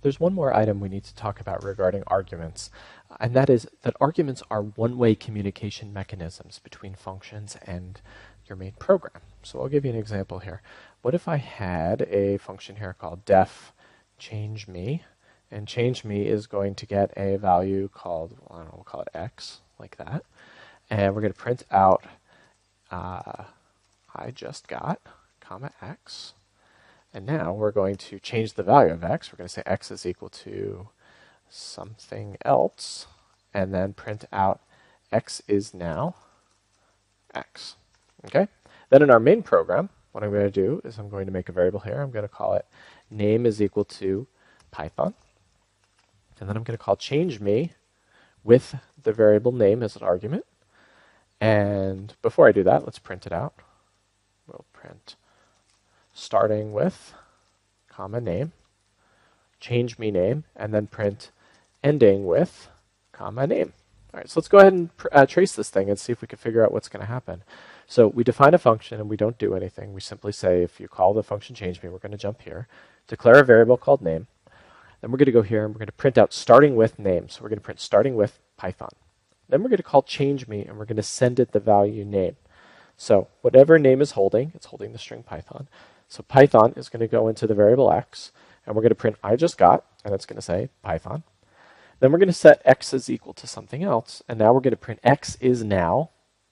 There's one more item we need to talk about regarding arguments, and that is that arguments are one-way communication mechanisms between functions and your main program. So I'll give you an example here. What if I had a function here called def change me, and change me is going to get a value called, I don't know, we'll call it x, like that, and we're going to print out I just got, comma x. And now we're going to change the value of x. We're going to say x is equal to something else, and then print out x is now x. Okay? Then in our main program, what I'm going to do is I'm going to make a variable here. I'm going to call it name is equal to Python. And then I'm going to call change me with the variable name as an argument. And before I do that, let's print it out. We'll print starting with, comma, name, change me name, and then print ending with, comma, name. All right, so let's go ahead and trace this thing and see if we can figure out what's going to happen. So we define a function and we don't do anything. We simply say if you call the function change me, we're going to jump here, declare a variable called name. Then we're going to go here and we're going to print out starting with name. So we're going to print starting with Python. Then we're going to call change me and we're going to send it the value name. So whatever name is holding, it's holding the string Python. So Python is going to go into the variable x, and we're going to print I just got, and it's going to say Python. Then we're going to set x is equal to something else, and now we're going to print x is now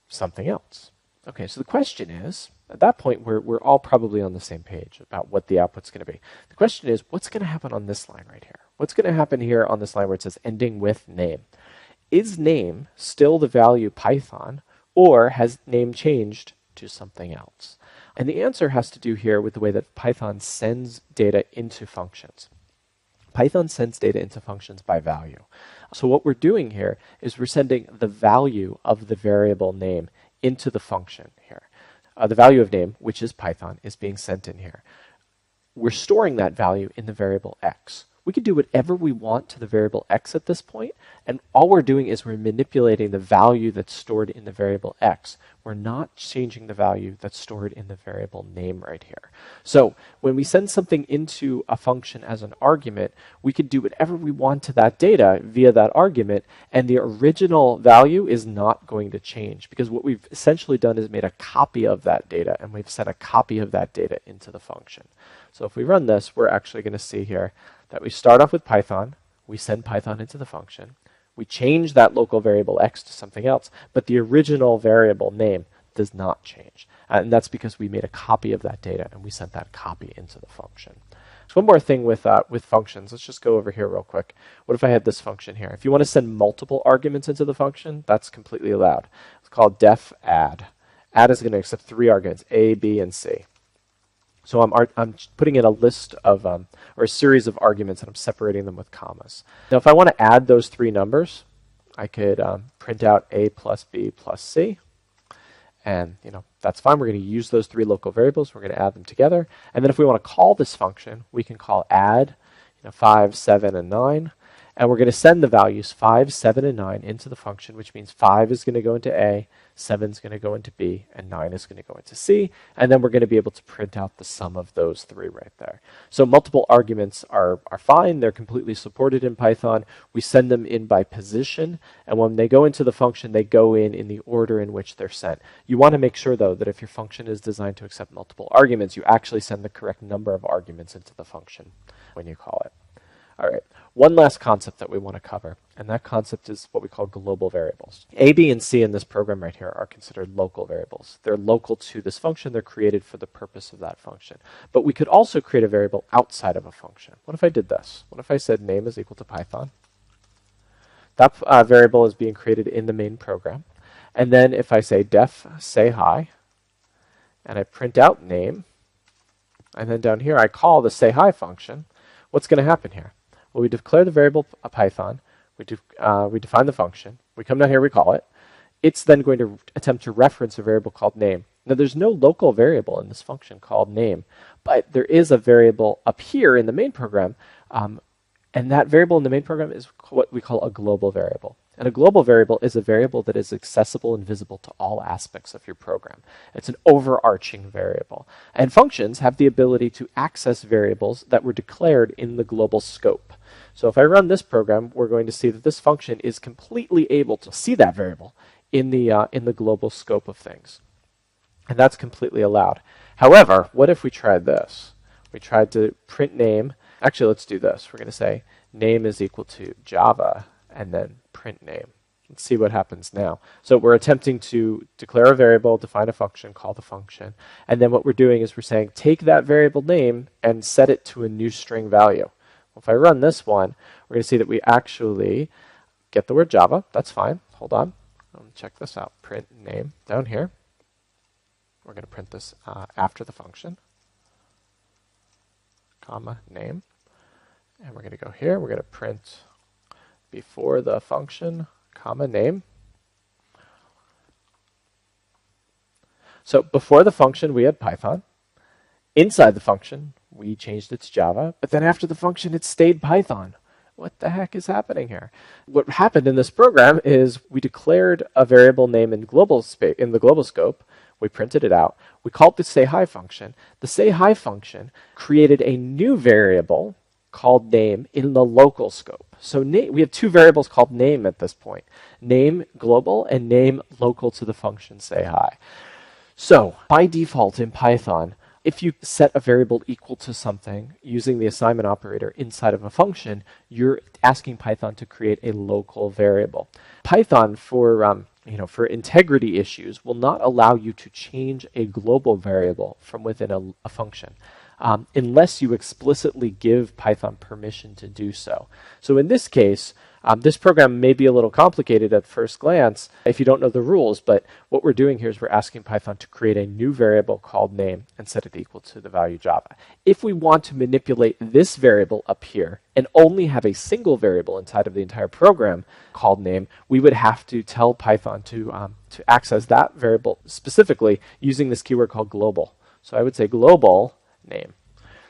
something else. Okay, so the question is, at that point, we're all probably on the same page about what the output's going to be. The question is, what's going to happen on this line right here? What's going to happen here on this line where it says ending with name? Is name still the value Python, or has name changed to something else? And the answer has to do here with the way that Python sends data into functions. Python sends data into functions by value. So what we're doing here is we're sending the value of the variable name into the function here. The value of name, which is Python, is being sent in here. We're storing that value in the variable x. We can do whatever we want to the variable x at this point, and all we're doing is we're manipulating the value that's stored in the variable x. We're not changing the value that's stored in the variable name right here. So when we send something into a function as an argument, we can do whatever we want to that data via that argument, and the original value is not going to change, because what we've essentially done is made a copy of that data, and we've set a copy of that data into the function. So if we run this, we're actually going to see here that we start off with Python, we send Python into the function, we change that local variable x to something else, but the original variable name does not change. And that's because we made a copy of that data and we sent that copy into the function. So one more thing with functions, let's just go over here real quick. What if I had this function here? If you want to send multiple arguments into the function, that's completely allowed. It's called def add. Add is going to accept 3 arguments, A, B, and C. So I'm putting in a list of, or a series of arguments, and I'm separating them with commas. Now, if I want to add those 3 numbers, I could print out A plus B plus C. And, that's fine. We're going to use those 3 local variables. We're going to add them together. And then if we want to call this function, we can call add 5, 7, and 9. And we're going to send the values 5, 7, and 9 into the function, which means 5 is going to go into A, 7 is going to go into B, and 9 is going to go into C. And then we're going to be able to print out the sum of those 3 right there. So multiple arguments are fine. They're completely supported in Python. We send them in by position. And when they go into the function, they go in the order in which they're sent. You want to make sure, though, that if your function is designed to accept multiple arguments, you actually send the correct number of arguments into the function when you call it. All right, one last concept that we want to cover, and that concept is what we call global variables. A, B, and C in this program right here are considered local variables. They're local to this function. They're created for the purpose of that function. But we could also create a variable outside of a function. What if I did this? What if I said name is equal to Python? That variable is being created in the main program. And then if I say def say hi, and I print out name, and then down here I call the say hi function, what's going to happen here? Well, we declare the variable Python, we define the function, we come down here, we call it. It's then going to attempt to reference a variable called name. Now, there's no local variable in this function called name, but there is a variable up here in the main program, and that variable in the main program is what we call a global variable. And a global variable is a variable that is accessible and visible to all aspects of your program. It's an overarching variable. And functions have the ability to access variables that were declared in the global scope. So if I run this program, we're going to see that this function is completely able to see that variable in the global scope of things. And that's completely allowed. However, what if we tried this? We tried to print name. Actually, let's do this. We're going to say name is equal to Java and then print name. Let's see what happens now. So we're attempting to declare a variable, define a function, call the function. And then what we're doing is we're saying take that variable name and set it to a new string value. Well, if I run this one, we're going to see that we actually get the word Java. That's fine. Hold on. Check this out. Print name down here. We're going to print this after the function, comma, name. And we're going to go here. We're going to print before the function, comma, name. So before the function, we had Python. Inside the function, we changed it to Java. But then after the function, it stayed Python. What the heck is happening here? What happened in this program is we declared a variable name in the global scope. We printed it out. We called the say-hi function. The say-hi function created a new variable called name in the local scope. So we have two variables called name at this point. Name global and name local to the function say-hi. So by default in Python, if you set a variable equal to something using the assignment operator inside of a function, you're asking Python to create a local variable. Python, for integrity issues, will not allow you to change a global variable from within a function unless you explicitly give Python permission to do so. So in this case, this program may be a little complicated at first glance if you don't know the rules, but what we're doing here is we're asking Python to create a new variable called name and set it equal to the value Java. If we want to manipulate this variable up here and only have a single variable inside of the entire program called name, we would have to tell Python to access that variable specifically using this keyword called global. So I would say global name.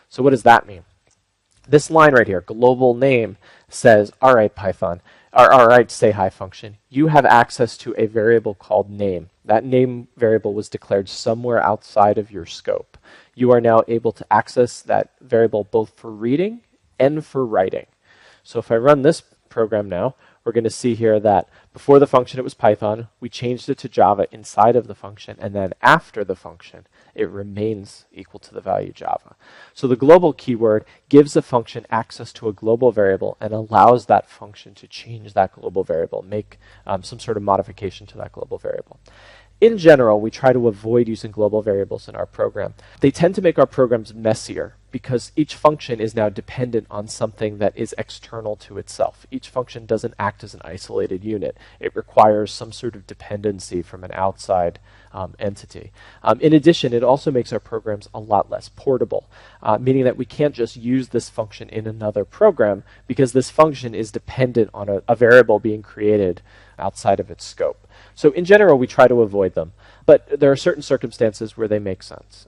So what does that mean? This line right here, global name, says, all right, Python, all right, say-hi function, you have access to a variable called name. That name variable was declared somewhere outside of your scope. You are now able to access that variable both for reading and for writing. So if I run this program now, we're going to see here that before the function it was Python, we changed it to Java inside of the function, and then after the function, it remains equal to the value Java. So the global keyword gives a function access to a global variable and allows that function to change that global variable, make some sort of modification to that global variable. In general, we try to avoid using global variables in our program. They tend to make our programs messier because each function is now dependent on something that is external to itself. Each function doesn't act as an isolated unit. It requires some sort of dependency from an outside entity. In addition, it also makes our programs a lot less portable, meaning that we can't just use this function in another program because this function is dependent on a variable being created outside of its scope. So in general, we try to avoid them, but there are certain circumstances where they make sense.